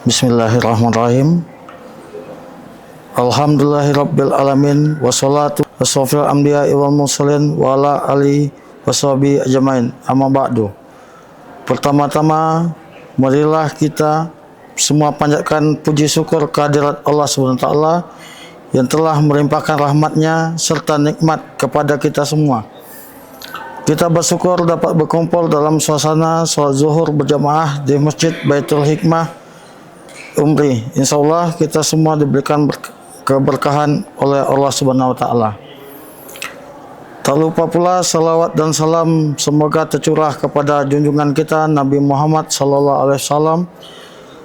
Bismillahirrahmanirrahim. Alhamdulillahirabbil alamin wassalatu wassalamu anbiya'i wal mursalin wa ala alihi washabihi ajmain. Amma ba'du. Pertama-tama marilah kita semua panjatkan puji syukur kehadirat Allah Subhanahu wa taala yang telah melimpahkan rahmat-Nya serta nikmat kepada kita semua. Kita bersyukur dapat berkumpul dalam suasana salat zuhur berjamaah di Masjid Baitul Hikmah Umri. Insyaallah kita semua diberikan keberkahan oleh Allah Subhanahu wa taala. Tak lupa pula salawat dan salam semoga tercurah kepada junjungan kita Nabi Muhammad sallallahu alaihi wasallam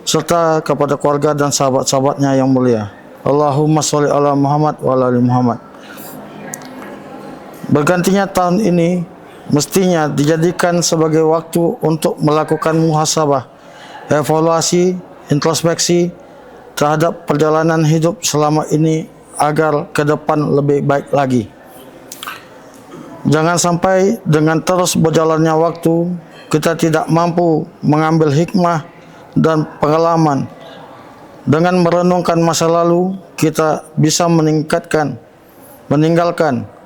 serta kepada keluarga dan sahabat-sahabatnya yang mulia. Allahumma sholli ala Muhammad wa ala ali Muhammad. Bergantinya tahun ini mestinya dijadikan sebagai waktu untuk melakukan muhasabah, evaluasi, introspeksi terhadap perjalanan hidup selama ini agar ke depan lebih baik lagi. Jangan sampai dengan terus berjalannya waktu kita tidak mampu mengambil hikmah dan pengalaman. Dengan merenungkan masa lalu, kita bisa meninggalkan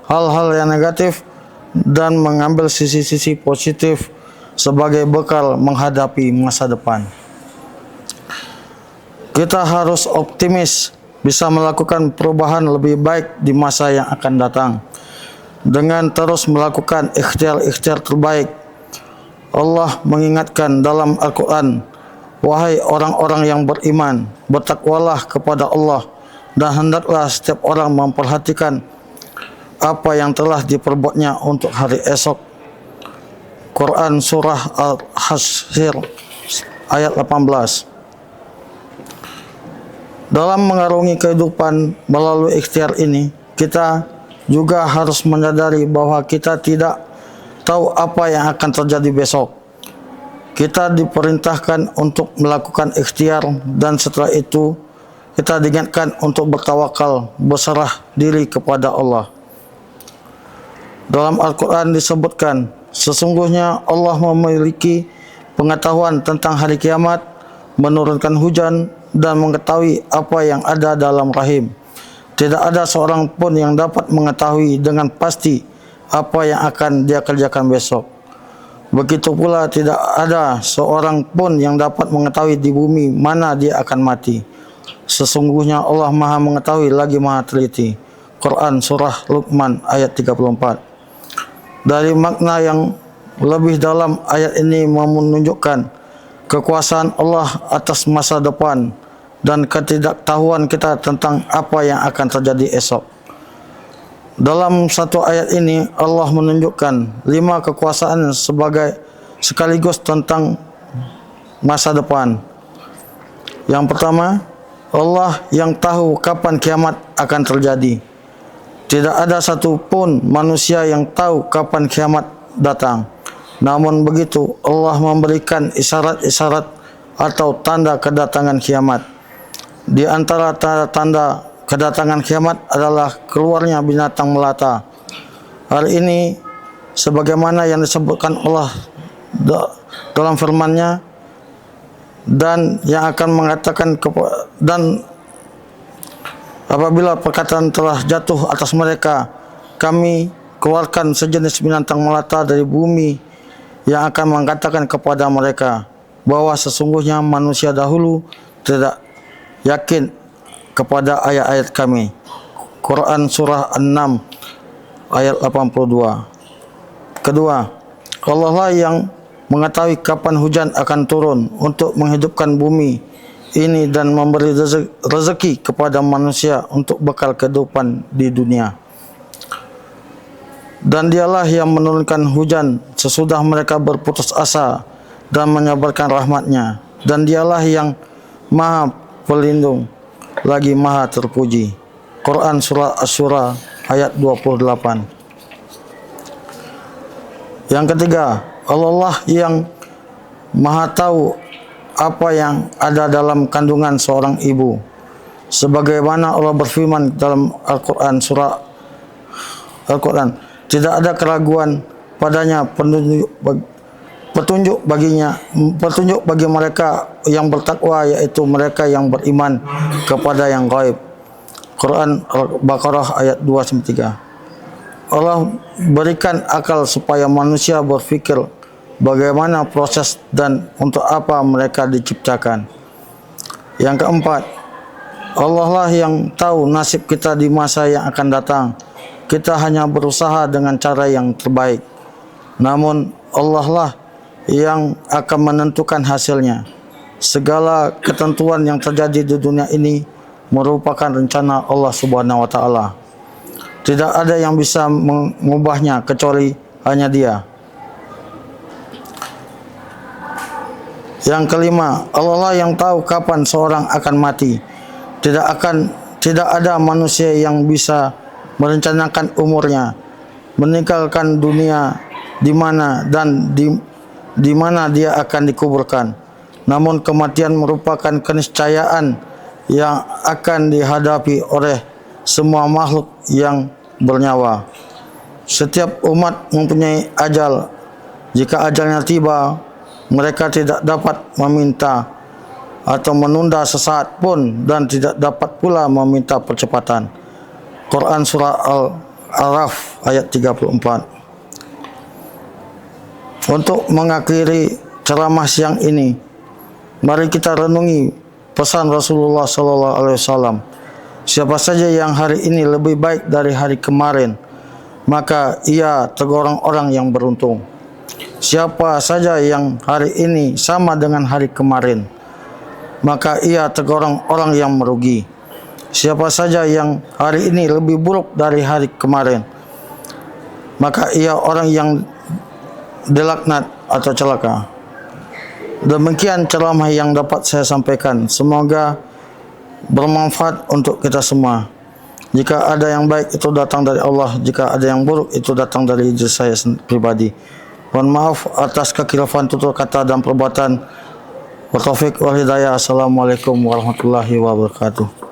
hal-hal yang negatif dan mengambil sisi-sisi positif sebagai bekal menghadapi masa depan. Kita harus optimis bisa melakukan perubahan lebih baik di masa yang akan datang. Dengan terus melakukan ikhtiar-ikhtiar terbaik, Allah mengingatkan dalam Al-Quran, wahai orang-orang yang beriman, bertakwalah kepada Allah dan hendaklah setiap orang memperhatikan apa yang telah diperbuatnya untuk hari esok. Quran Surah Al-Hasyr ayat 18. Dalam mengarungi kehidupan melalui ikhtiar ini, kita juga harus menyadari bahwa kita tidak tahu apa yang akan terjadi besok. Kita diperintahkan untuk melakukan ikhtiar dan setelah itu kita diingatkan untuk bertawakal, berserah diri kepada Allah. Dalam Al-Quran disebutkan, sesungguhnya Allah memiliki pengetahuan tentang hari kiamat, menurunkan hujan, dan mengetahui apa yang ada dalam rahim. Tidak ada seorang pun yang dapat mengetahui dengan pasti apa yang akan dia kerjakan besok. Begitu pula tidak ada seorang pun yang dapat mengetahui di bumi mana dia akan mati. Sesungguhnya Allah Maha mengetahui lagi Maha teliti. Quran Surah Luqman ayat 34. Dari makna yang lebih dalam, ayat ini menunjukkan kekuasaan Allah atas masa depan dan ketidaktahuan kita tentang apa yang akan terjadi esok. Dalam satu ayat ini Allah menunjukkan 5 kekuasaan sekaligus tentang masa depan. Yang pertama, Allah yang tahu kapan kiamat akan terjadi. Tidak ada satu pun manusia yang tahu kapan kiamat datang. Namun begitu, Allah memberikan isyarat-isyarat atau tanda kedatangan kiamat. Di antara tanda-tanda kedatangan kiamat adalah keluarnya binatang melata. Hal ini sebagaimana yang disebutkan Allah dalam firman-Nya, dan yang akan mengatakan dan apabila perkataan telah jatuh atas mereka, kami keluarkan sejenis binatang melata dari bumi yang akan mengatakan kepada mereka bahwa sesungguhnya manusia dahulu tidak yakin kepada ayat-ayat kami. Quran Surah An-Naml ayat 82. Kedua, Allah lah yang mengetahui kapan hujan akan turun untuk menghidupkan bumi ini dan memberi rezeki kepada manusia untuk bekal kehidupan di dunia. Dan dialah yang menurunkan hujan sesudah mereka berputus asa dan menyabarkan rahmat-Nya. Dan dialah yang Maha Pelindung lagi Maha terpuji. Quran Surah Asy-Syura ayat 28. Yang ketiga, Allah lah yang Maha tahu apa yang ada dalam kandungan seorang ibu. Sebagaimana Allah berfirman dalam Al-Quran Surah Al-Quran, tidak ada keraguan padanya petunjuk bagi mereka yang bertakwa, yaitu mereka yang beriman kepada yang gaib. Quran Al-Baqarah ayat 2-3. Allah berikan akal supaya manusia berfikir bagaimana proses dan untuk apa mereka diciptakan. Yang keempat, Allah lah yang tahu nasib kita di masa yang akan datang. Kita hanya berusaha dengan cara yang terbaik. Namun Allah lah yang akan menentukan hasilnya. Segala ketentuan yang terjadi di dunia ini merupakan rencana Allah Subhanahu wa taala. Tidak ada yang bisa mengubahnya kecuali hanya Dia. Yang kelima, Allah lah yang tahu kapan seorang akan mati. Tidak ada manusia yang bisa merencanakan umurnya, meninggalkan dunia di mana dan di mana dia akan dikuburkan. Namun kematian merupakan keniscayaan yang akan dihadapi oleh semua makhluk yang bernyawa. Setiap umat mempunyai ajal. Jika ajalnya tiba, mereka tidak dapat meminta atau menunda sesaat pun dan tidak dapat pula meminta percepatan. Quran surah Al-A'raf ayat 34. Untuk mengakhiri ceramah siang ini, mari kita renungi pesan Rasulullah SAW. Siapa saja yang hari ini lebih baik dari hari kemarin, maka ia tergolong orang yang beruntung. Siapa saja yang hari ini sama dengan hari kemarin, maka ia tergolong orang yang merugi. Siapa saja yang hari ini lebih buruk dari hari kemarin, maka ia orang yang dilaknat atau celaka. Demikian ceramah yang dapat saya sampaikan. Semoga bermanfaat untuk kita semua. Jika ada yang baik, itu datang dari Allah. Jika ada yang buruk, itu datang dari diri saya pribadi. Mohon maaf atas kekhilafan tutur kata dan perbuatan. Wa taufiq wal hidayah. Assalamualaikum warahmatullahi wabarakatuh.